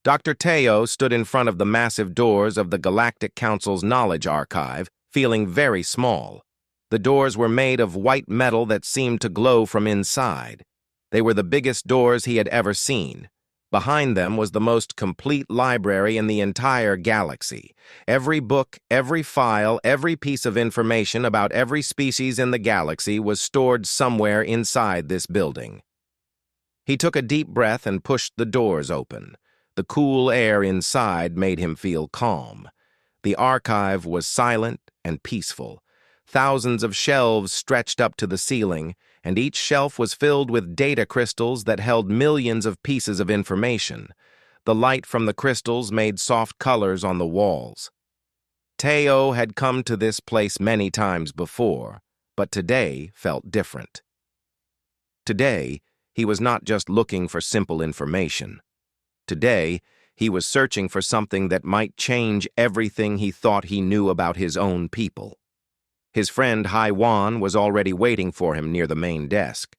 Dr. Teo stood in front of the massive doors of the Galactic Council's knowledge archive, feeling very small. The doors were made of white metal that seemed to glow from inside. They were the biggest doors he had ever seen. Behind them was the most complete library in the entire galaxy. Every book, every file, every piece of information about every species in the galaxy was stored somewhere inside this building. He took a deep breath and pushed the doors open. The cool air inside made him feel calm. The archive was silent and peaceful. Thousands of shelves stretched up to the ceiling, and each shelf was filled with data crystals that held millions of pieces of information. The light from the crystals made soft colors on the walls. Teo had come to this place many times before, but today felt different. Today, he was not just looking for simple information. Today, he was searching for something that might change everything he thought he knew about his own people. His friend Hai Wan was already waiting for him near the main desk.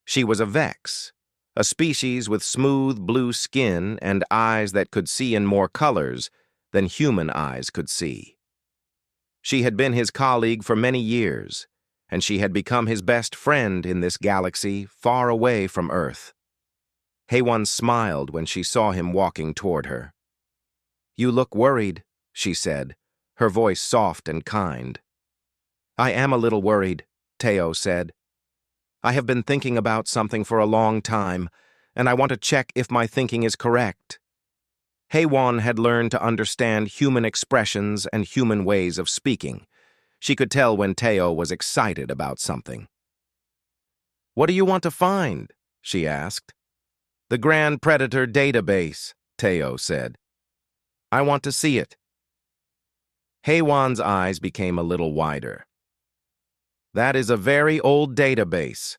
She was a Vex, a species with smooth blue skin and eyes that could see in more colors than human eyes could see. She had been his colleague for many years, and she had become his best friend in this galaxy far away from Earth. Hai Wan smiled when she saw him walking toward her. "You look worried," she said, her voice soft and kind. "I am a little worried," Teo said. "I have been thinking about something for a long time, and I want to check if my thinking is correct." Hai Wan had learned to understand human expressions and human ways of speaking. She could tell when Teo was excited about something. "What do you want to find?" she asked. "The Grand Predator database," Teo said. "I want to see it." Hai Wan's eyes became a little wider. "That is a very old database.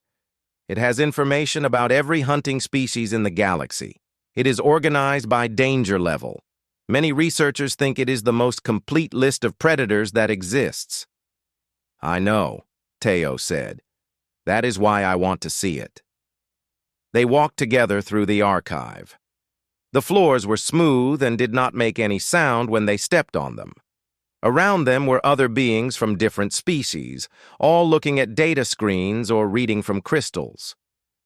It has information about every hunting species in the galaxy. It is organized by danger level. Many researchers think it is the most complete list of predators that exists." "I know," Teo said. "That is why I want to see it." They walked together through the archive. The floors were smooth and did not make any sound when they stepped on them. Around them were other beings from different species, all looking at data screens or reading from crystals.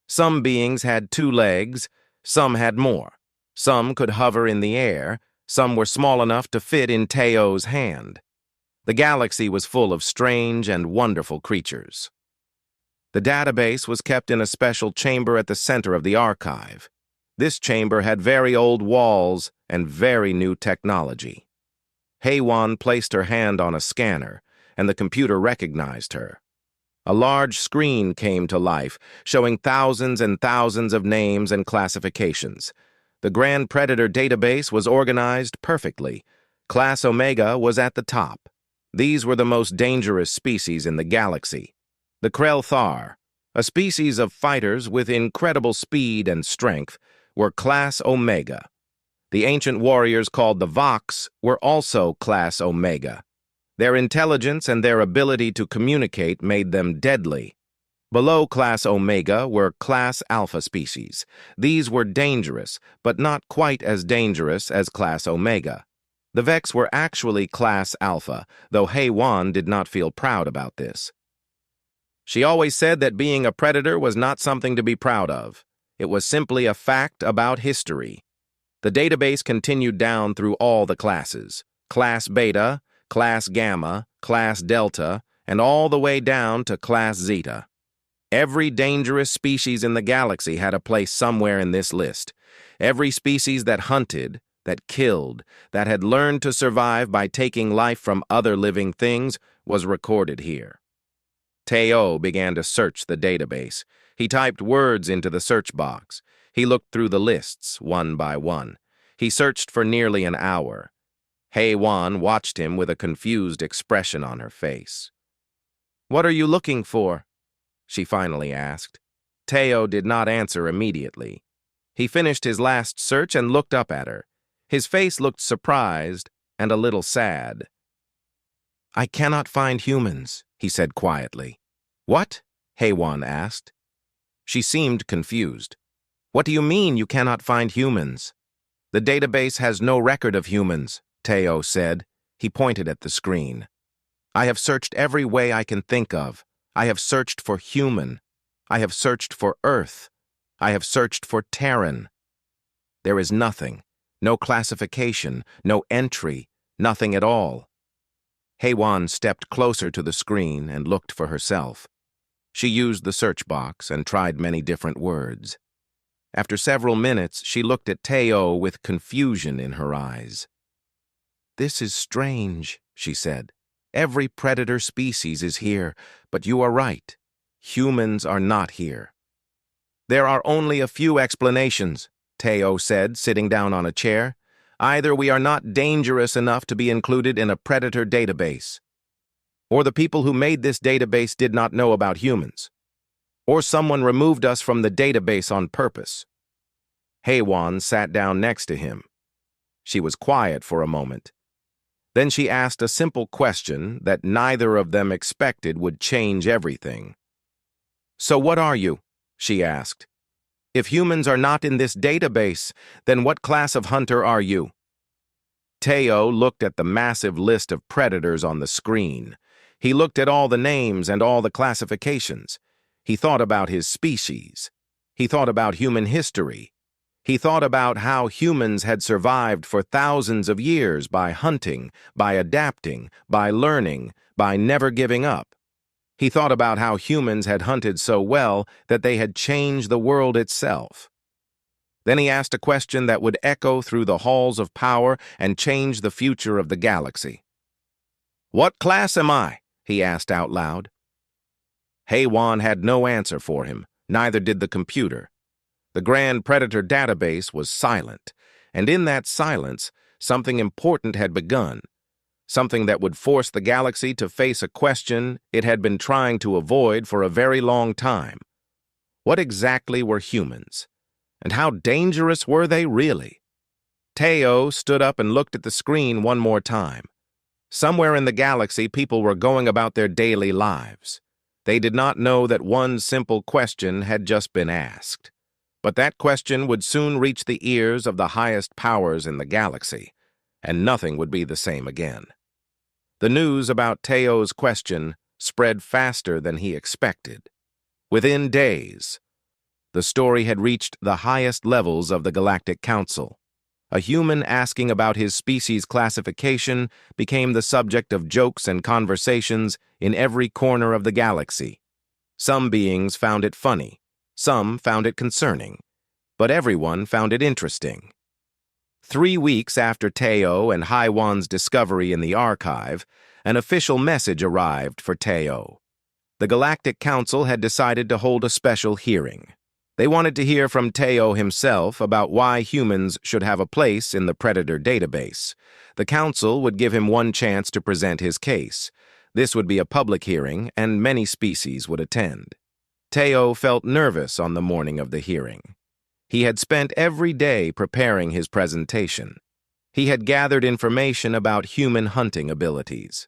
Some beings had 2 legs, some had more. Some could hover in the air, some were small enough to fit in Teo's hand. The galaxy was full of strange and wonderful creatures. The database was kept in a special chamber at the center of the archive. This chamber had very old walls and very new technology. Hai Wan placed her hand on a scanner, and the computer recognized her. A large screen came to life, showing thousands and thousands of names and classifications. The Grand Predator database was organized perfectly. Class Omega was at the top. These were the most dangerous species in the galaxy. The Krell-Thar, a species of fighters with incredible speed and strength, were Class Omega. The ancient warriors called the Vox were also Class Omega. Their intelligence and their ability to communicate made them deadly. Below Class Omega were Class Alpha species. These were dangerous, but not quite as dangerous as Class Omega. The Vex were actually Class Alpha, though Hai Wan did not feel proud about this. She always said that being a predator was not something to be proud of. It was simply a fact about history. The database continued down through all the classes: Class Beta, Class Gamma, Class Delta, and all the way down to Class Zeta. Every dangerous species in the galaxy had a place somewhere in this list. Every species that hunted, that killed, that had learned to survive by taking life from other living things was recorded here. Teo began to search the database. He typed words into the search box. He looked through the lists, one by one. He searched for nearly an hour. Hai Wan watched him with a confused expression on her face. "What are you looking for?" she finally asked. Teo did not answer immediately. He finished his last search and looked up at her. His face looked surprised and a little sad. "I cannot find humans," he said quietly. "What?" Hai Wan asked. She seemed confused. "What do you mean you cannot find humans?" The database has no record of humans, Teo said. He pointed at the screen. I have searched every way I can think of. I have searched for human. I have searched for Earth. I have searched for Terran. There is nothing. No classification, no entry, nothing at all. Heywan stepped closer to the screen and looked for herself. She used the search box and tried many different words. After several minutes, she looked at Teo with confusion in her eyes. This is strange, she said. Every predator species is here, but you are right. Humans are not here. There are only a few explanations, Teo said, sitting down on a chair. Either we are not dangerous enough to be included in a predator database, or the people who made this database did not know about humans, or someone removed us from the database on purpose. Heywan sat down next to him. She was quiet for a moment. Then she asked a simple question that neither of them expected would change everything. So what are you? She asked. If humans are not in this database, then what class of hunter are you? Teo looked at the massive list of predators on the screen. He looked at all the names and all the classifications. He thought about his species. He thought about human history. He thought about how humans had survived for thousands of years by hunting, by adapting, by learning, by never giving up. He thought about how humans had hunted so well that they had changed the world itself. Then he asked a question that would echo through the halls of power and change the future of the galaxy. What class am I? He asked out loud. Heywan had no answer for him, neither did the computer. The Grand Predator database was silent, and in that silence, something important had begun. Something that would force the galaxy to face a question it had been trying to avoid for a very long time. What exactly were humans? And how dangerous were they really? Teo stood up and looked at the screen one more time. Somewhere in the galaxy, people were going about their daily lives. They did not know that one simple question had just been asked. But that question would soon reach the ears of the highest powers in the galaxy, and nothing would be the same again. The news about Teo's question spread faster than he expected. Within days, the story had reached the highest levels of the Galactic Council. A human asking about his species classification became the subject of jokes and conversations in every corner of the galaxy. Some beings found it funny, some found it concerning, but everyone found it interesting. 3 weeks after Teo and Heywan's discovery in the archive, an official message arrived for Teo. The Galactic Council had decided to hold a special hearing. They wanted to hear from Teo himself about why humans should have a place in the Predator database. The Council would give him one chance to present his case. This would be a public hearing, and many species would attend. Teo felt nervous on the morning of the hearing. He had spent every day preparing his presentation. He had gathered information about human hunting abilities.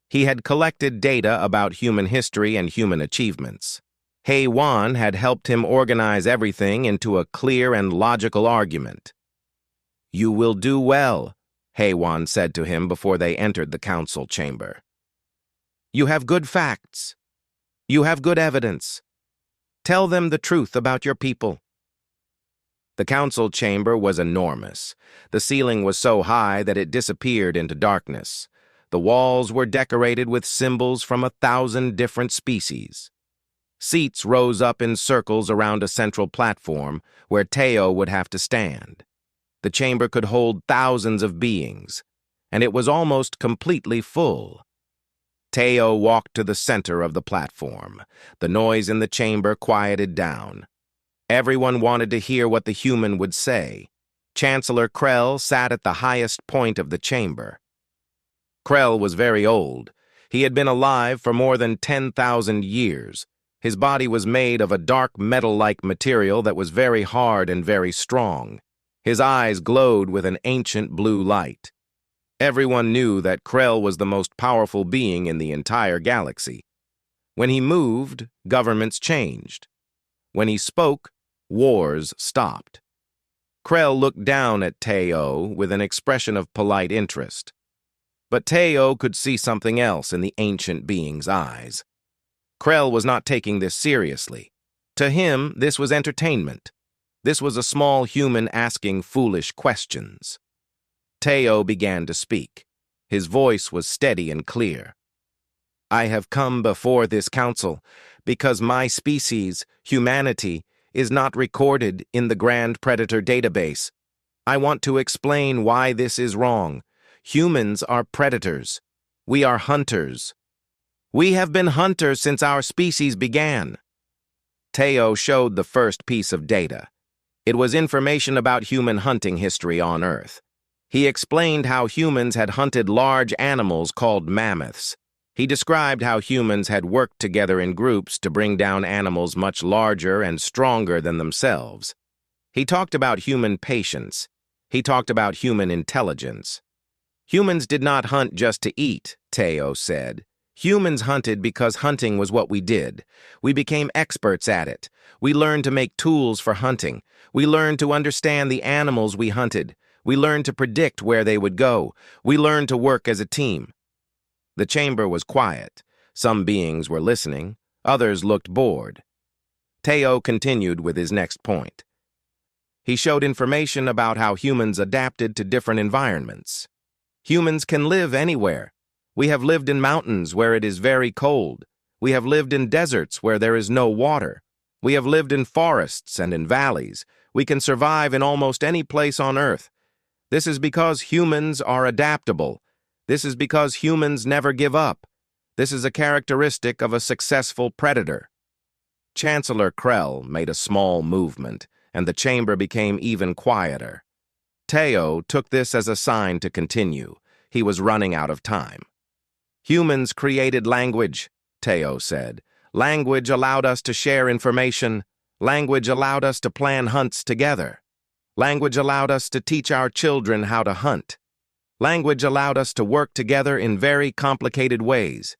He had collected data about human history and human achievements. Heywan had helped him organize everything into a clear and logical argument. You will do well, Heywan said to him before they entered the council chamber. You have good facts. You have good evidence. Tell them the truth about your people. The council chamber was enormous. The ceiling was so high that it disappeared into darkness. The walls were decorated with symbols from 1,000 different species. Seats rose up in circles around a central platform where Teo would have to stand. The chamber could hold thousands of beings, and it was almost completely full. Teo walked to the center of the platform. The noise in the chamber quieted down. Everyone wanted to hear what the human would say. Chancellor Krell sat at the highest point of the chamber. Krell was very old. He had been alive for more than 10,000 years. His body was made of a dark metal-like material that was very hard and very strong. His eyes glowed with an ancient blue light. Everyone knew that Krell was the most powerful being in the entire galaxy. When he moved, governments changed. When he spoke, wars stopped. Krell looked down at Teo with an expression of polite interest. But Teo could see something else in the ancient being's eyes. Krell was not taking this seriously. To him, this was entertainment. This was a small human asking foolish questions. Teo began to speak. His voice was steady and clear. I have come before this council because my species, humanity, is not recorded in the Grand Predator database. I want to explain why this is wrong. Humans are predators. We are hunters. We have been hunters since our species began. Teo showed the first piece of data. It was information about human hunting history on Earth. He explained how humans had hunted large animals called mammoths. He described how humans had worked together in groups to bring down animals much larger and stronger than themselves. He talked about human patience. He talked about human intelligence. Humans did not hunt just to eat, Teo said. Humans hunted because hunting was what we did. We became experts at it. We learned to make tools for hunting. We learned to understand the animals we hunted. We learned to predict where they would go. We learned to work as a team. The chamber was quiet. Some beings were listening. Others looked bored. Teo continued with his next point. He showed information about how humans adapted to different environments. Humans can live anywhere. We have lived in mountains where it is very cold. We have lived in deserts where there is no water. We have lived in forests and in valleys. We can survive in almost any place on Earth. This is because humans are adaptable. This is because humans never give up. This is a characteristic of a successful predator. Chancellor Krell made a small movement, and the chamber became even quieter. Teo took this as a sign to continue. He was running out of time. Humans created language, Teo said. Language allowed us to share information. Language allowed us to plan hunts together. Language allowed us to teach our children how to hunt. Language allowed us to work together in very complicated ways.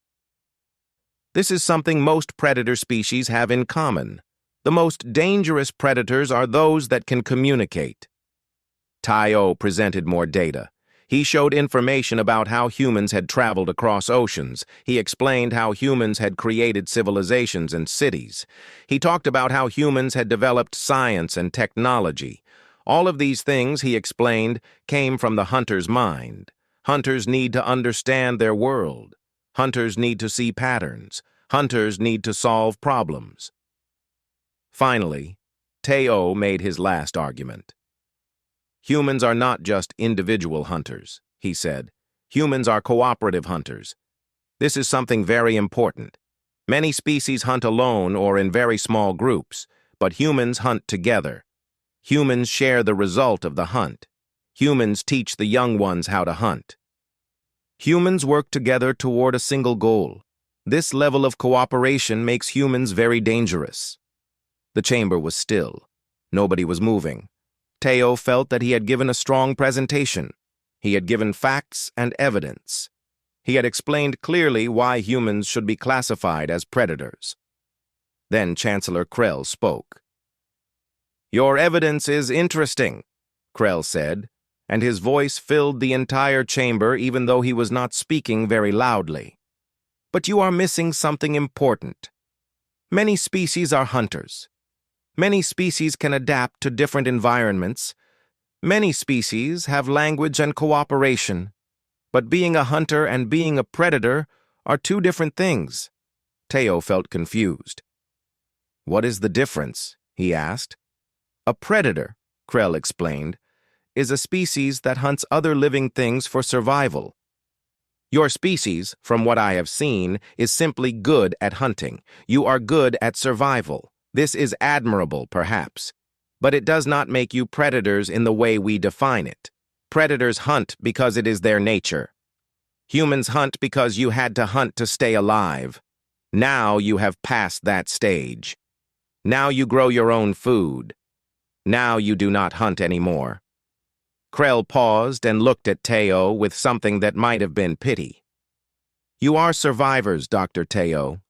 This is something most predator species have in common. The most dangerous predators are those that can communicate. Teo presented more data. He showed information about how humans had traveled across oceans. He explained how humans had created civilizations and cities. He talked about how humans had developed science and technology. All of these things, he explained, came from the hunter's mind. Hunters need to understand their world. Hunters need to see patterns. Hunters need to solve problems. Finally, Teo made his last argument. Humans are not just individual hunters, he said. Humans are cooperative hunters. This is something very important. Many species hunt alone or in very small groups, but humans hunt together. Humans share the result of the hunt. Humans teach the young ones how to hunt. Humans work together toward a single goal. This level of cooperation makes humans very dangerous. The chamber was still. Nobody was moving. Teo felt that he had given a strong presentation. He had given facts and evidence. He had explained clearly why humans should be classified as predators. Then Chancellor Krell spoke. Your evidence is interesting, Krell said, and his voice filled the entire chamber even though he was not speaking very loudly. But you are missing something important. Many species are hunters. Many species can adapt to different environments. Many species have language and cooperation. But being a hunter and being a predator are two different things. Teo felt confused. What is the difference? He asked. A predator, Krell explained, is a species that hunts other living things for survival. Your species, from what I have seen, is simply good at hunting. You are good at survival. This is admirable, perhaps, but it does not make you predators in the way we define it. Predators hunt because it is their nature. Humans hunt because you had to hunt to stay alive. Now you have passed that stage. Now you grow your own food. Now you do not hunt anymore. Krell paused and looked at Teo with something that might have been pity. You are survivors, Dr. Teo.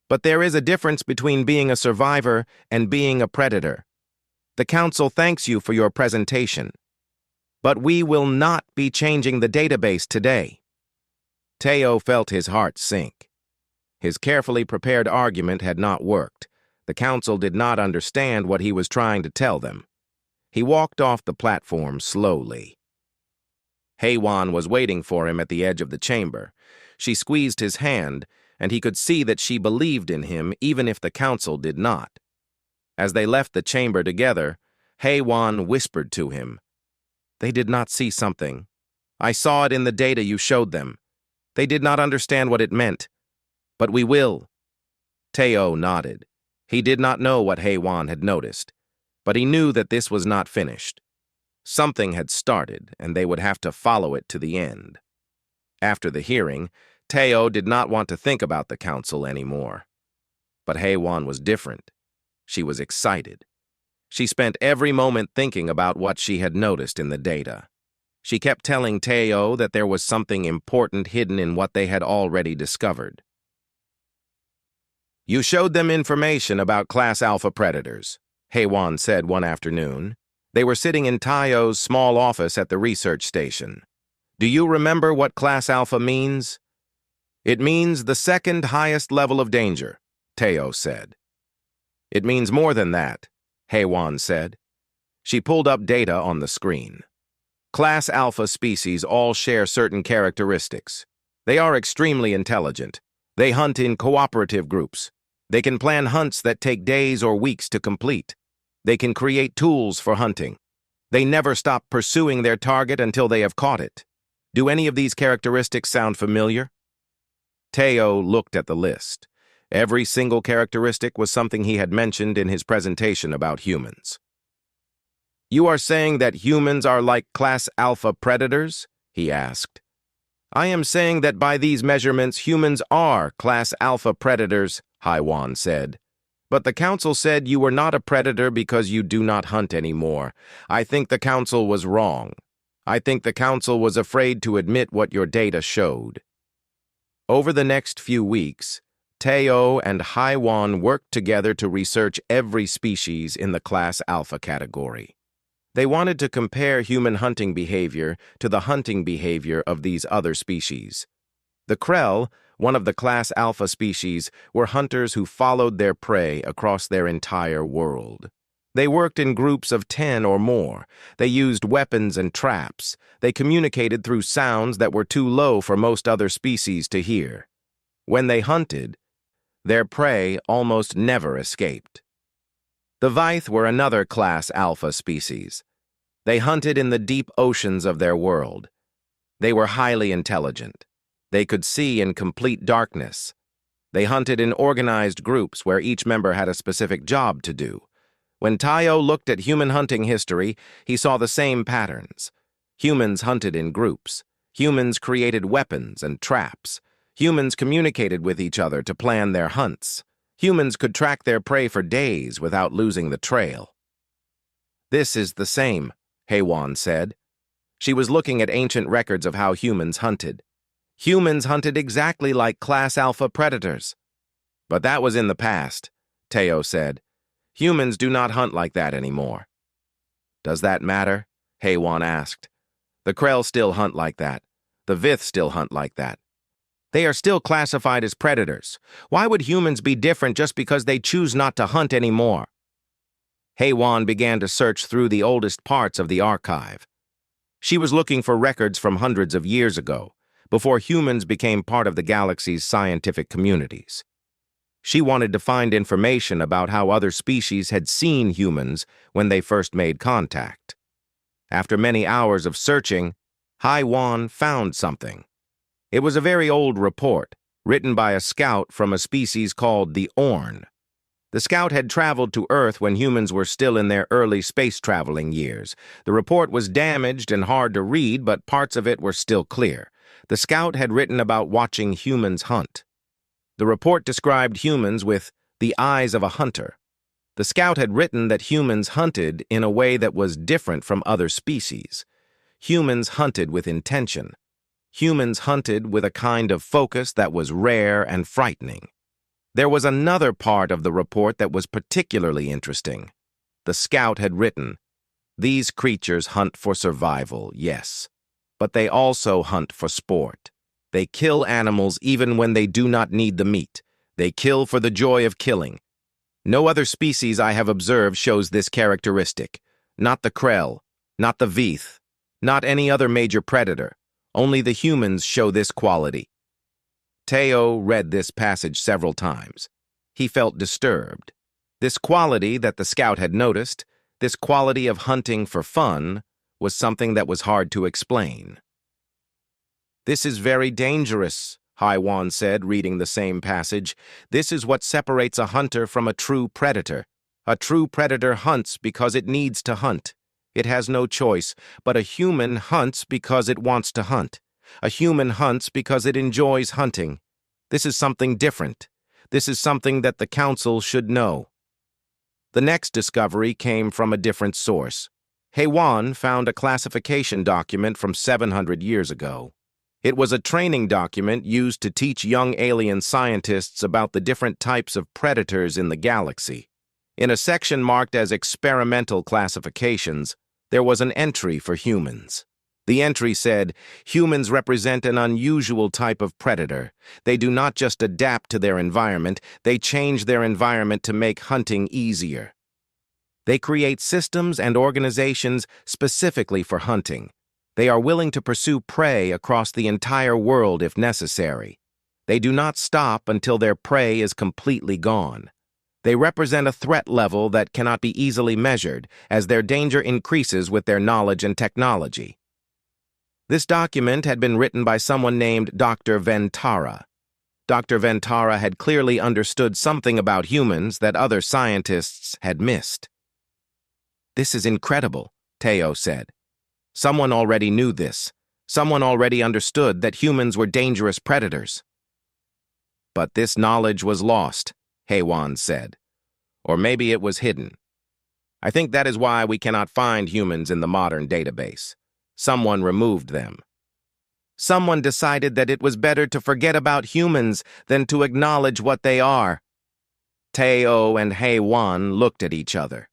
But there is a difference between being a survivor and being a predator. The Council thanks you for your presentation. But we will not be changing the database today. Teo felt his heart sink. His carefully prepared argument had not worked. The Council did not understand what he was trying to tell them. He walked off the platform slowly. Heywan was waiting for him at the edge of the chamber. She squeezed his hand, and he could see that she believed in him even if the Council did not. As they left the chamber together, Heywan whispered to him, "They did not see something. I saw it in the data you showed them. They did not understand what it meant. But we will." Teo nodded. He did not know what Heywan had noticed, but he knew that this was not finished. Something had started, and they would have to follow it to the end. After the hearing, Teo did not want to think about the Council anymore. But Heywan was different. She was excited. She spent every moment thinking about what she had noticed in the data. She kept telling Teo that there was something important hidden in what they had already discovered. "You showed them information about Class Alpha predators," Heywan said one afternoon. They were sitting in Teo's small office at the research station. "Do you remember what Class Alpha means?" "It means the second highest level of danger," Teo said. "It means more than that," Heywan said. She pulled up data on the screen. Class Alpha species all share certain characteristics. They are extremely intelligent. They hunt in cooperative groups. They can plan hunts that take days or weeks to complete. They can create tools for hunting. They never stop pursuing their target until they have caught it. Do any of these characteristics sound familiar? Teo looked at the list. Every single characteristic was something he had mentioned in his presentation about humans. "You are saying that humans are like Class Alpha predators?" he asked. "I am saying that by these measurements, humans are Class Alpha predators," Heywan said. "But the Council said you were not a predator because you do not hunt anymore. I think the Council was wrong. I think the Council was afraid to admit what your data showed." Over the next few weeks, Teo and Heywan worked together to research every species in the Class Alpha category. They wanted to compare human hunting behavior to the hunting behavior of these other species. The Krell, one of the Class Alpha species, were hunters who followed their prey across their entire world. They worked in groups of 10 or more. They used weapons and traps. They communicated through sounds that were too low for most other species to hear. When they hunted, their prey almost never escaped. The Vythe were another Class Alpha species. They hunted in the deep oceans of their world. They were highly intelligent. They could see in complete darkness. They hunted in organized groups where each member had a specific job to do. When Teo looked at human hunting history, he saw the same patterns. Humans hunted in groups. Humans created weapons and traps. Humans communicated with each other to plan their hunts. Humans could track their prey for days without losing the trail. "This is the same," Heywan said. She was looking at ancient records of how humans hunted. Humans hunted exactly like Class Alpha predators. "But that was in the past," Teo said. "Humans do not hunt like that anymore." "Does that matter?" Heywan asked. "The Krell still hunt like that. The Vythe still hunt like that. They are still classified as predators. Why would humans be different just because they choose not to hunt anymore?" Heywan began to search through the oldest parts of the archive. She was looking for records from hundreds of years ago, before humans became part of the galaxy's scientific communities. She wanted to find information about how other species had seen humans when they first made contact. After many hours of searching, Heywan found something. It was a very old report, written by a scout from a species called the Orn. The scout had traveled to Earth when humans were still in their early space-traveling years. The report was damaged and hard to read, but parts of it were still clear. The scout had written about watching humans hunt. The report described humans with the eyes of a hunter. The scout had written that humans hunted in a way that was different from other species. Humans hunted with intention. Humans hunted with a kind of focus that was rare and frightening. There was another part of the report that was particularly interesting. the scout had written. These creatures hunt for survival, yes, but they also hunt for sport. They kill animals even when they do not need the meat. They kill for the joy of killing. No other species I have observed shows this characteristic. Not the krell, not the veith, not any other major predator. Only the humans show this quality. Teo read this passage several times. He felt disturbed. This quality that the scout had noticed, this quality of hunting for fun, was something that was hard to explain. "This is very dangerous," HFY said, reading the same passage. "This is what separates a hunter from a true predator. A true predator hunts because it needs to hunt. It has no choice, but a human hunts because it wants to hunt. A human hunts because it enjoys hunting. This is something different. This is something that the Council should know." The next discovery came from a different source. HFY found a classification document from 700 years ago. It was a training document used to teach young alien scientists about the different types of predators in the galaxy. In a section marked as experimental classifications, there was an entry for humans. The entry said, "Humans represent an unusual type of predator. They do not just adapt to their environment, they change their environment to make hunting easier. They create systems and organizations specifically for hunting. They are willing to pursue prey across the entire world if necessary. They do not stop until their prey is completely gone. They represent a threat level that cannot be easily measured, as their danger increases with their knowledge and technology." This document had been written by someone named Dr. Ventara. Dr. Ventara had clearly understood something about humans that other scientists had missed. "This is incredible," Teo said. "Someone already knew this. Someone already understood that humans were dangerous predators." "But this knowledge was lost," HFY said. "Or maybe it was hidden. I think that is why we cannot find humans in the modern database. Someone removed them. Someone decided that it was better to forget about humans than to acknowledge what they are." Teo and HFY looked at each other.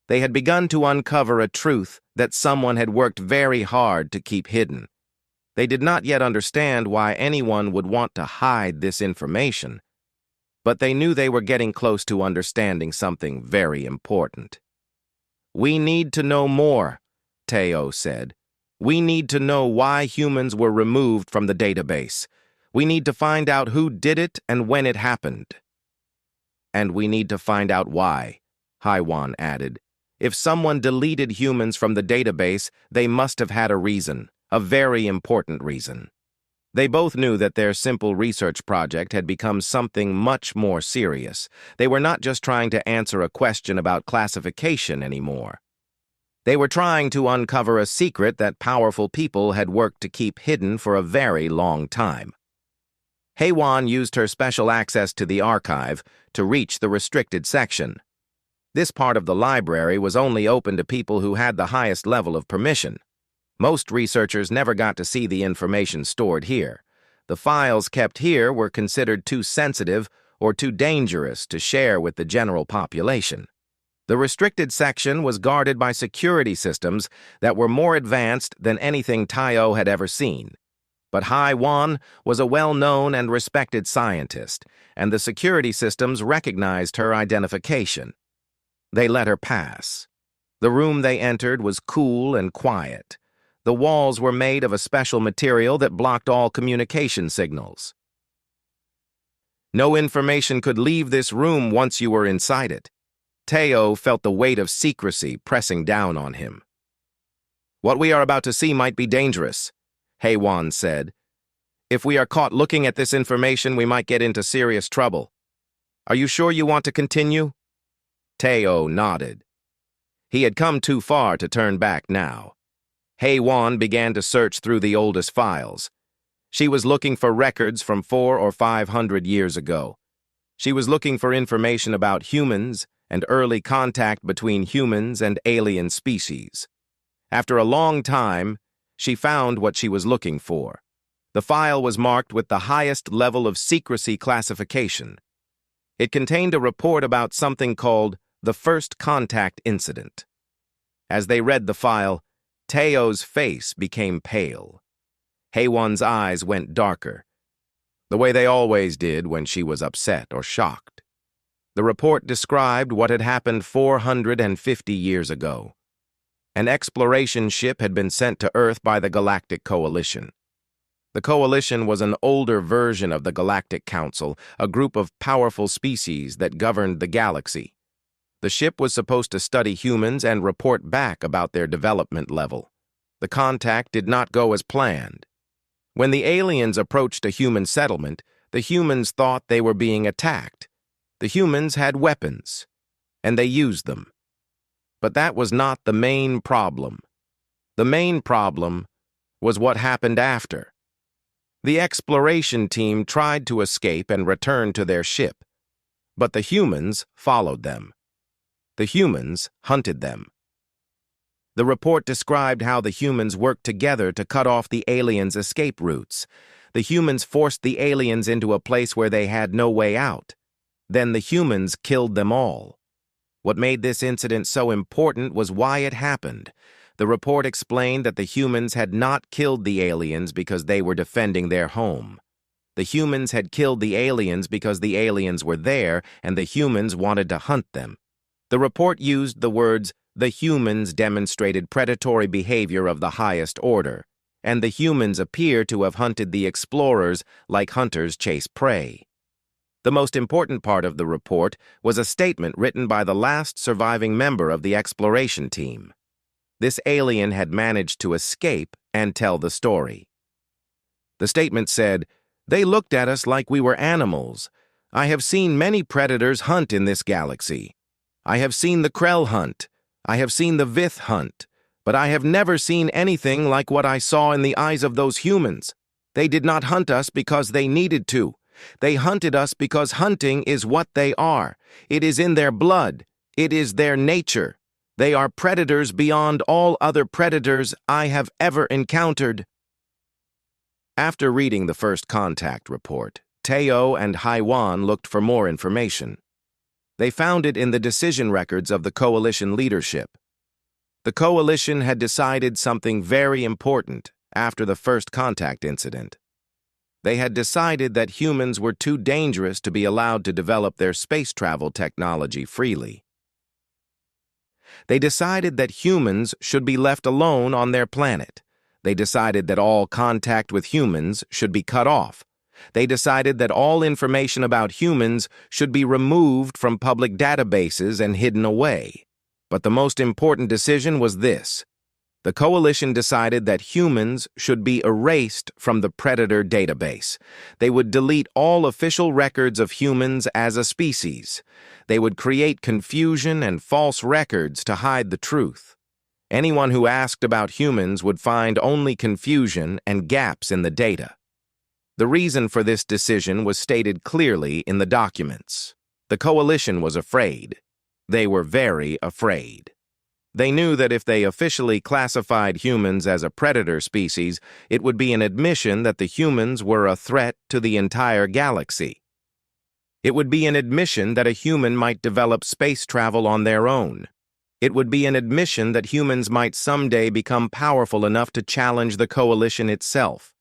They had begun to uncover a truth that someone had worked very hard to keep hidden. They did not yet understand why anyone would want to hide this information, but they knew they were getting close to understanding something very important. "We need to know more," Teo said. "We need to know why humans were removed from the database. We need to find out who did it and when it happened." "And we need to find out why," HFY added. "If someone deleted humans from the database, they must have had a reason, a very important reason." They both knew that their simple research project had become something much more serious. They were not just trying to answer a question about classification anymore. They were trying to uncover a secret that powerful people had worked to keep hidden for a very long time. HFY used her special access to the archive to reach the restricted section. This part of the library was only open to people who had the highest level of permission. Most researchers never got to see the information stored here. The files kept here were considered too sensitive or too dangerous to share with the general population. The restricted section was guarded by security systems that were more advanced than anything Teo had ever seen. But HFY was a well-known and respected scientist, and the security systems recognized her identification. They let her pass. The room they entered was cool and quiet. The walls were made of a special material that blocked all communication signals. No information could leave this room once you were inside it. Teo felt the weight of secrecy pressing down on him. "What we are about to see might be dangerous," HFY said. "If we are caught looking at this information, we might get into serious trouble. Are you sure you want to continue?" Teo nodded. He had come too far to turn back now. HFY began to search through the oldest files. She was looking for records from 400 or 500 years ago. She was looking for information about humans and early contact between humans and alien species. After a long time, she found what she was looking for. The file was marked with the highest level of secrecy classification. It contained a report about something called The First Contact Incident. As they read the file, Teo's face became pale. Heywan's eyes went darker, the way they always did when she was upset or shocked. The report described what had happened 450 years ago. An exploration ship had been sent to Earth by the Galactic Coalition. The Coalition was an older version of the Galactic Council, a group of powerful species that governed the galaxy. The ship was supposed to study humans and report back about their development level. The contact did not go as planned. When the aliens approached a human settlement, the humans thought they were being attacked. The humans had weapons, and they used them. But that was not the main problem. The main problem was what happened after. The exploration team tried to escape and return to their ship, but the humans followed them. The humans hunted them. The report described how the humans worked together to cut off the aliens' escape routes. The humans forced the aliens into a place where they had no way out. Then the humans killed them all. What made this incident so important was why it happened. The report explained that the humans had not killed the aliens because they were defending their home. The humans had killed the aliens because the aliens were there and the humans wanted to hunt them. The report used the words, "The humans demonstrated predatory behavior of the highest order," and the humans appear to have hunted the explorers like hunters chase prey. The most important part of the report was a statement written by the last surviving member of the exploration team. This alien had managed to escape and tell the story. The statement said, "They looked at us like we were animals. I have seen many predators hunt in this galaxy. I have seen the Krell hunt. I have seen the Vith hunt. But I have never seen anything like what I saw in the eyes of those humans. They did not hunt us because they needed to. They hunted us because hunting is what they are. It is in their blood. It is their nature. They are predators beyond all other predators I have ever encountered." After reading the First Contact report, Teo and Heywan looked for more information. They found it in the decision records of the Coalition leadership. The Coalition had decided something very important after the First Contact incident. They had decided that humans were too dangerous to be allowed to develop their space travel technology freely. They decided that humans should be left alone on their planet. They decided that all contact with humans should be cut off. They decided that all information about humans should be removed from public databases and hidden away. But the most important decision was this. The Coalition decided that humans should be erased from the Predator database. They would delete all official records of humans as a species. They would create confusion and false records to hide the truth. Anyone who asked about humans would find only confusion and gaps in the data. The reason for this decision was stated clearly in the documents. The Coalition was afraid. They were very afraid. They knew that if they officially classified humans as a predator species, it would be an admission that the humans were a threat to the entire galaxy. It would be an admission that a human might develop space travel on their own. It would be an admission that humans might someday become powerful enough to challenge the Coalition itself.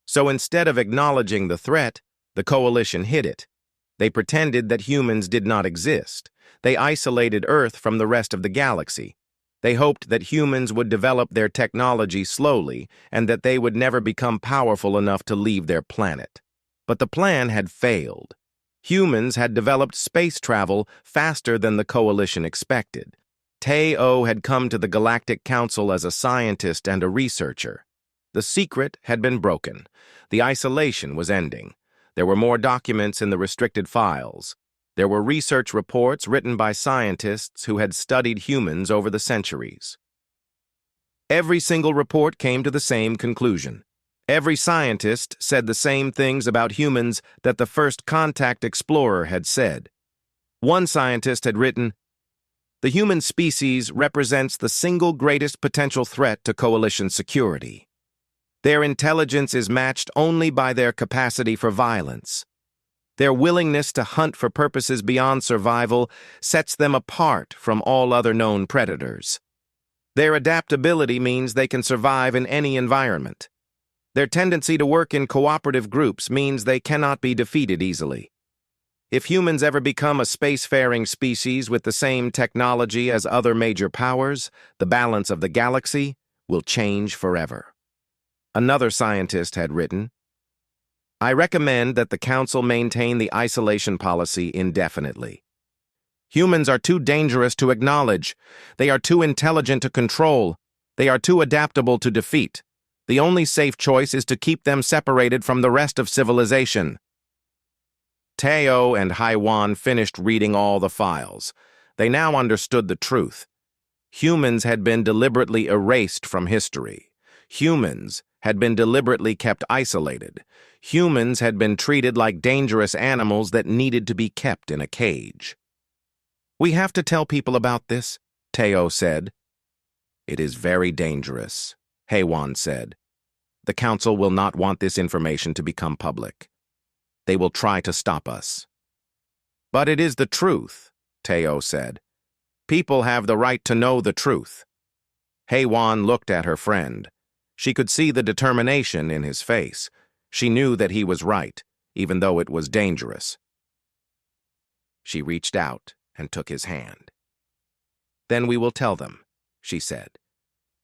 So instead of acknowledging the threat, the Coalition hid it. They pretended that humans did not exist. They isolated Earth from the rest of the galaxy. They hoped that humans would develop their technology slowly and that they would never become powerful enough to leave their planet. But the plan had failed. Humans had developed space travel faster than the Coalition expected. Teo had come to the Galactic Council as a scientist and a researcher. The secret had been broken. The isolation was ending. There were more documents in the restricted files. There were research reports written by scientists who had studied humans over the centuries. Every single report came to the same conclusion. Every scientist said the same things about humans that the First Contact explorer had said. One scientist had written, "The human species represents the single greatest potential threat to Coalition security. Their intelligence is matched only by their capacity for violence. Their willingness to hunt for purposes beyond survival sets them apart from all other known predators. Their adaptability means they can survive in any environment. Their tendency to work in cooperative groups means they cannot be defeated easily. If humans ever become a spacefaring species with the same technology as other major powers, the balance of the galaxy will change forever. Another scientist had written, I recommend that the Council maintain the isolation policy indefinitely. Humans are too dangerous to acknowledge. They are too intelligent to control. They are too adaptable to defeat. The only safe choice is to keep them separated from the rest of civilization. Teo and Haiwan finished reading all the files. They now understood the truth. Humans had been deliberately erased from history. Humans had been deliberately kept isolated. Humans had been treated like dangerous animals that needed to be kept in a cage. We have to tell people about this, Teo said. It is very dangerous, Haiwan said. The Council will not want this information to become public. They will try to stop us. But it is the truth, Teo said. People have the right to know the truth. Haiwan looked at her friend. She could see the determination in his face. She knew that he was right, even though it was dangerous. She reached out and took his hand. Then we will tell them, she said.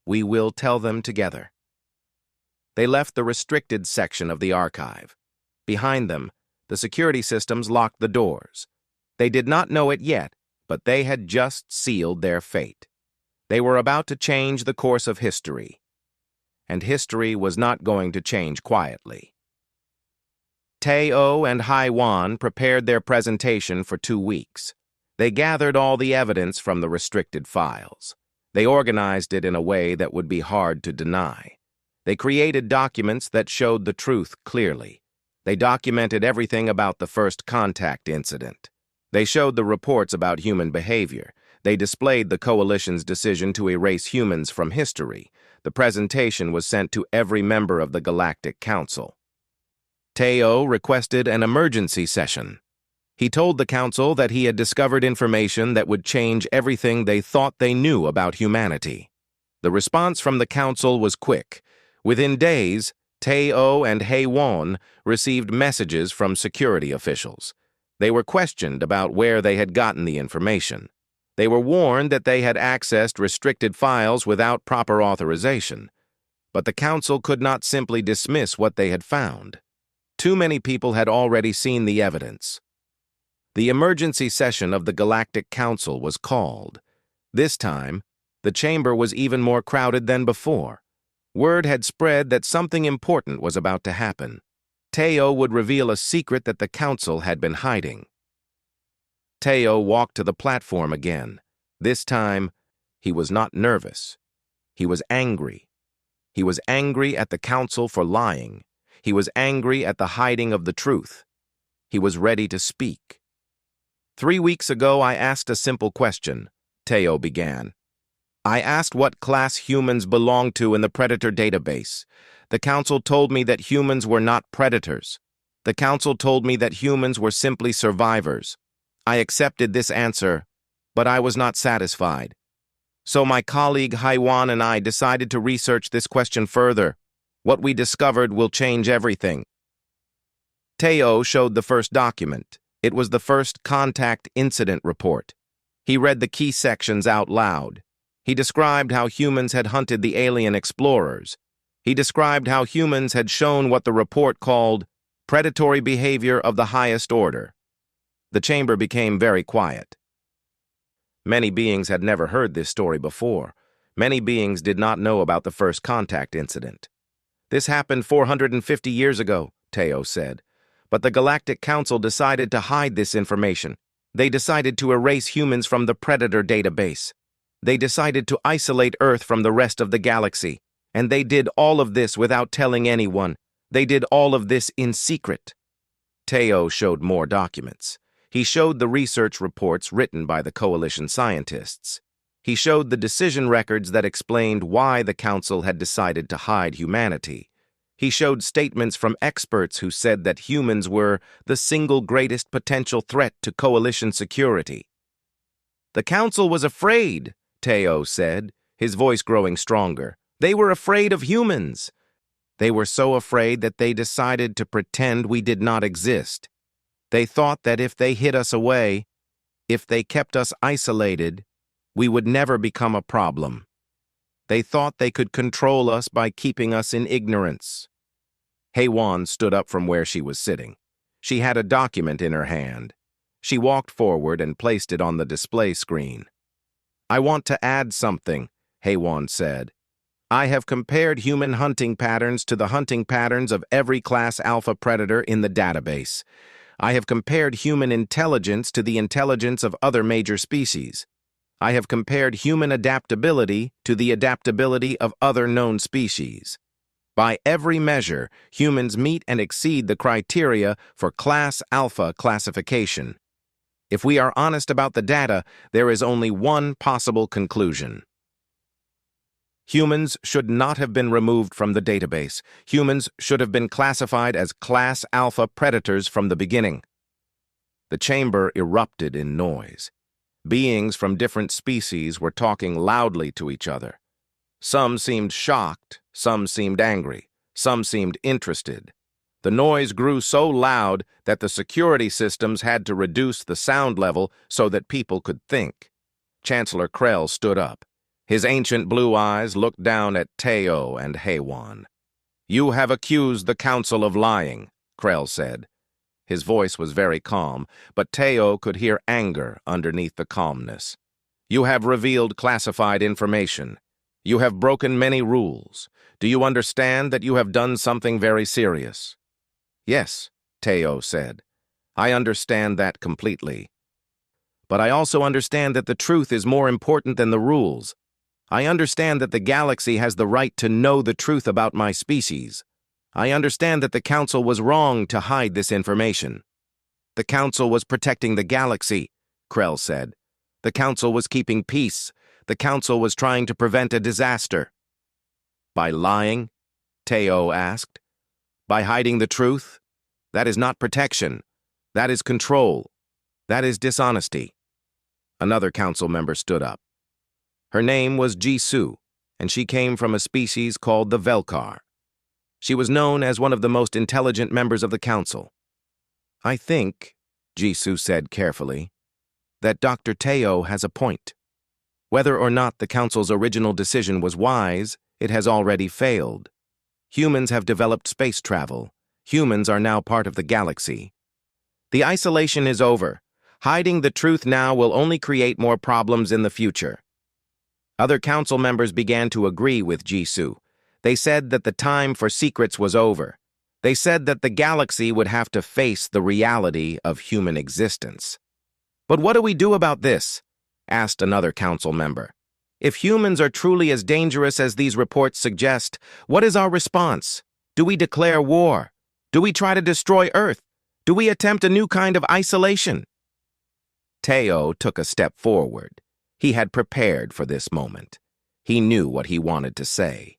We will tell them together. They left the restricted section of the archive. Behind them, the security systems locked the doors. They did not know it yet, but they had just sealed their fate. They were about to change the course of history. And history was not going to change quietly. Teo and Haiwan prepared their presentation for 2 weeks. They gathered all the evidence from the restricted files. They organized it in a way that would be hard to deny. They created documents that showed the truth clearly. They documented everything about the first contact incident. They showed the reports about human behavior. They displayed the Coalition's decision to erase humans from history. The presentation was sent to every member of the Galactic Council. Teo requested an emergency session. He told the Council that he had discovered information that would change everything they thought they knew about humanity. The response from the Council was quick. Within days, Teo and Haiwan received messages from security officials. They were questioned about where they had gotten the information. They were warned that they had accessed restricted files without proper authorization. But the Council could not simply dismiss what they had found. Too many people had already seen the evidence. The emergency session of the Galactic Council was called. This time, the chamber was even more crowded than before. Word had spread that something important was about to happen. Teo would reveal a secret that the Council had been hiding. Teo walked to the platform again. This time, he was not nervous. He was angry. He was angry at the Council for lying. He was angry at the hiding of the truth. He was ready to speak. 3 weeks ago, I asked a simple question, Teo began. I asked what class humans belonged to in the Predator database. The Council told me that humans were not predators. The Council told me that humans were simply survivors. I accepted this answer, but I was not satisfied. So my colleague Haiwan and I decided to research this question further. What we discovered will change everything. Teo showed the first document. It was the first contact incident report. He read the key sections out loud. He described how humans had hunted the alien explorers. He described how humans had shown what the report called predatory behavior of the highest order. The chamber became very quiet. Many beings had never heard this story before. Many beings did not know about the first contact incident. This happened 450 years ago, Teo said. But the Galactic Council decided to hide this information. They decided to erase humans from the Predator database. They decided to isolate Earth from the rest of the galaxy. And they did all of this without telling anyone. They did all of this in secret. Teo showed more documents. He showed the research reports written by the Coalition scientists. He showed the decision records that explained why the Council had decided to hide humanity. He showed statements from experts who said that humans were the single greatest potential threat to coalition security. "The Council was afraid," Teo said, his voice growing stronger. "They were afraid of humans. They were so afraid that they decided to pretend we did not exist. They thought that if they hid us away, if they kept us isolated, we would never become a problem. They thought they could control us by keeping us in ignorance." Heywan stood up from where she was sitting. She had a document in her hand. She walked forward and placed it on the display screen. "I want to add something," Heywan said. "I have compared human hunting patterns to the hunting patterns of every class alpha predator in the database. I have compared human intelligence to the intelligence of other major species. I have compared human adaptability to the adaptability of other known species. By every measure, humans meet and exceed the criteria for Class Alpha classification. If we are honest about the data, there is only one possible conclusion. Humans should not have been removed from the database. Humans should have been classified as Class Alpha predators from the beginning." The chamber erupted in noise. Beings from different species were talking loudly to each other. Some seemed shocked, some seemed angry, some seemed interested. The noise grew so loud that the security systems had to reduce the sound level so that people could think. Chancellor Krell stood up. His ancient blue eyes looked down at Teo and Heywan. "You have accused the Council of lying," Krell said. His voice was very calm, but Teo could hear anger underneath the calmness. "You have revealed classified information. You have broken many rules. Do you understand that you have done something very serious?" "Yes," Teo said. "I understand that completely. But I also understand that the truth is more important than the rules. I understand that the galaxy has the right to know the truth about my species. I understand that the Council was wrong to hide this information." "The Council was protecting the galaxy," Krell said. "The Council was keeping peace. The Council was trying to prevent a disaster." "By lying?" Teo asked. "By hiding the truth? That is not protection. That is control. That is dishonesty." Another council member stood up. Her name was Jisoo, and she came from a species called the Velkar. She was known as one of the most intelligent members of the council. "I think," Jisoo said carefully, "that Dr. Teo has a point. Whether or not the council's original decision was wise, it has already failed. Humans have developed space travel. Humans are now part of the galaxy. The isolation is over. Hiding the truth now will only create more problems in the future." Other council members began to agree with Jisoo. They said that the time for secrets was over. They said that the galaxy would have to face the reality of human existence. "But what do we do about this?" asked another council member. "If humans are truly as dangerous as these reports suggest, what is our response? Do we declare war? Do we try to destroy Earth? Do we attempt a new kind of isolation?" Teo took a step forward. He had prepared for this moment. He knew what he wanted to say.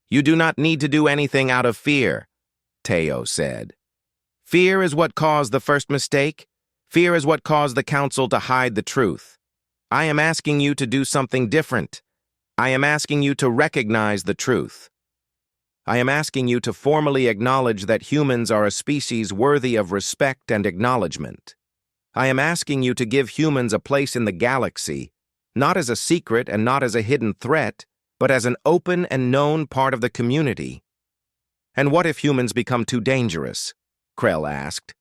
"You do not need to do anything out of fear," Teo said. "Fear is what caused the first mistake. Fear is what caused the council to hide the truth. I am asking you to do something different. I am asking you to recognize the truth. I am asking you to formally acknowledge that humans are a species worthy of respect and acknowledgement. I am asking you to give humans a place in the galaxy, not as a secret and not as a hidden threat, but as an open and known part of the community." "And what if humans become too dangerous?" Krell asked.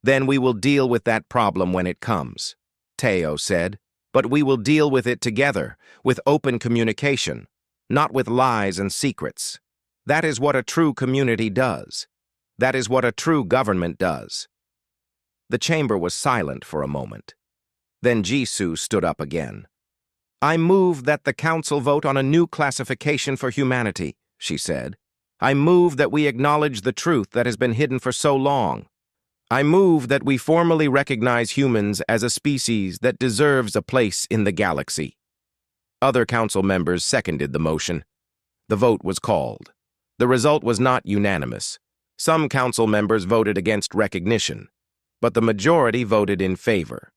"Then we will deal with that problem when it comes," Teo said. "But we will deal with it together, with open communication, not with lies and secrets. That is what a true community does. That is what a true government does." The chamber was silent for a moment. Then Jisoo stood up again. "I move that the council vote on a new classification for humanity," she said. "I move that we acknowledge the truth that has been hidden for so long. I move that we formally recognize humans as a species that deserves a place in the galaxy." Other council members seconded the motion. The vote was called. The result was not unanimous. Some council members voted against recognition, but the majority voted in favor.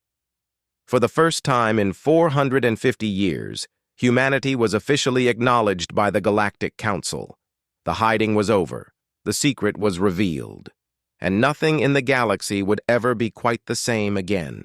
For the first time in 450 years, humanity was officially acknowledged by the Galactic Council. The hiding was over, the secret was revealed, and nothing in the galaxy would ever be quite the same again.